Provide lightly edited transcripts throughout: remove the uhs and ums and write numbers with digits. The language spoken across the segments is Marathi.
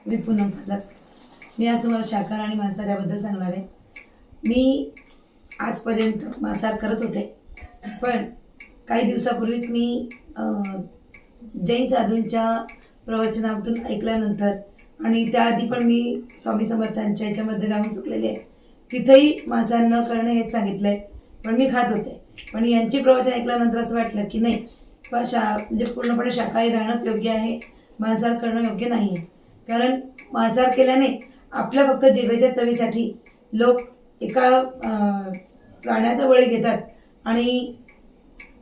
मी पूनम फलक. मी आज तुम्हाला शाकाहार आणि मांसाहार याबद्दल सांगणार आहे. मी आजपर्यंत मांसाहार करत होते, पण काही दिवसापूर्वीच मी जैन साधूंच्या प्रवचनातून ऐकल्यानंतर आणि त्याआधी पण मी स्वामी समर्थांच्या याच्यामध्ये राहून चुकलेले आहे. तिथेही मांसाहार न करणं हेच सांगितलं आहे, पण मी खात होते. पण यांची प्रवचन ऐकल्यानंतर असं वाटलं की नाही, म्हणजे पूर्णपणे शाकाहारी राहणंच योग्य आहे, मांसाहार करणं योग्य नाही आहे. कारण मांसाहार केल्याने आपल्या फक्त जिभेच्या चवीसाठी लोक एका प्राण्याचा बळी घेतात आणि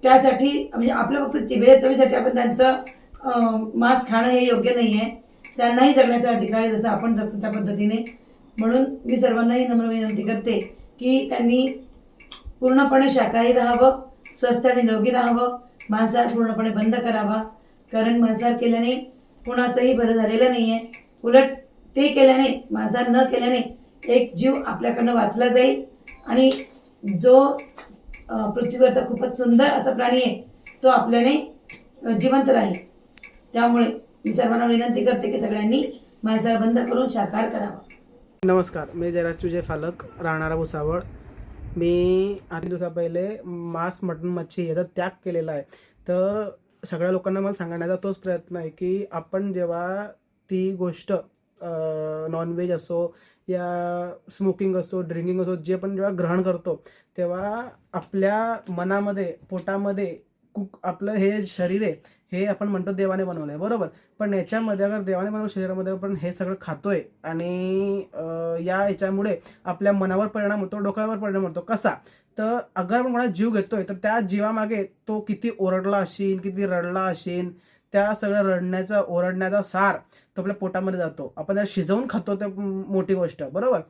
त्यासाठी म्हणजे आपल्या फक्त जिभेच्या चवीसाठी आपण त्यांचं मांस खाणं हे योग्य नाही आहे. त्यांनाही जगण्याचा अधिकार आहे जसं आपण जगतो त्या पद्धतीने. म्हणून मी सर्वांनाही नम्र विनंती करते की त्यांनी पूर्णपणे शाकाहारी राहावं, स्वस्थ आणि निरोगी राहावं, मांसाहार पूर्णपणे बंद करावा. कारण मांसाहार केल्याने कुणाचंही बरं झालेलं नाही आहे. उलट ते केल्याने, मांसाहार न केल्याने एक जीव आपल्याकडनं वाचला जाईल आणि जो पृथ्वीवरचा खूपच सुंदर असा प्राणी आहे तो आपल्याने जिवंत राहील. त्यामुळे मी सर्वांना विनंती करते की सगळ्यांनी मांसाहार बंद करून शाकाहार करावा. नमस्कार, मी जयराज विजय फालक, राहणारा भुसावळ. मी 8 दिवसा पहिले मांस, मटण, मच्छी याचा त्याग केलेला आहे. तर सगळ्या लोकांना मला सांगण्याचा तोच प्रयत्न आहे की आपण जेव्हा ती गोष्ट नॉनव्हेज असो या स्मोकिंग असो, ड्रिंकिंग असो, जे आपण जेव्हा ग्रहण करतो तेव्हा आपल्या मनामध्ये, पोटामध्ये आपलं हे शरीर आहे, हे आपण म्हणतो देवाने बनवलं आहे, बरोबर. पण याच्यामध्ये अगर देवाने बनवलं शरीरामध्ये आपण हे सगळं खातोय आणि याच्यामुळे आपल्या मनावर परिणाम होतो, डोक्यावर परिणाम होतो. कसा? तर अगर आपण कोणाला जीव घेतोय तर त्या जीवामागे तो किती ओरडला असेल, किती रडला असेल, त्या सगळ्या रडण्याचा, ओरडण्याचा सार तो आपल्या पोटामध्ये जातो. आपण त्याला शिजवून खातो, तर मोठी गोष्ट, बरोबर.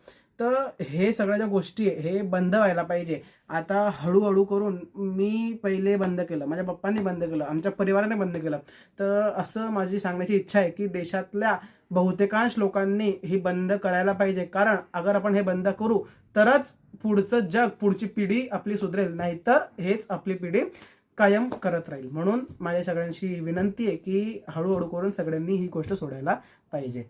तर हे सगळ्या ज्या गोष्टी आहे हे बंद व्हायला पाहिजे. आता हळूहळू करून मी पहिले बंद केलं, माझ्या पप्पांनी बंद केलं, आमच्या परिवाराने बंद केलं. तर असं माझी सांगण्याची इच्छा आहे की देशातल्या बहुतेकांश लोकांनी ही बंद करायला पाहिजे. कारण अगर आपण हे बंद करू तरच पुढचं जग, पुढची पिढी आपली सुधरेल, नाहीतर हेच आपली पिढी कायम करत राहील. म्हणून माझ्या सगळ्यांशी विनंती आहे की हळूहळू करून सगळ्यांनी ही गोष्ट सोडायला पाहिजे.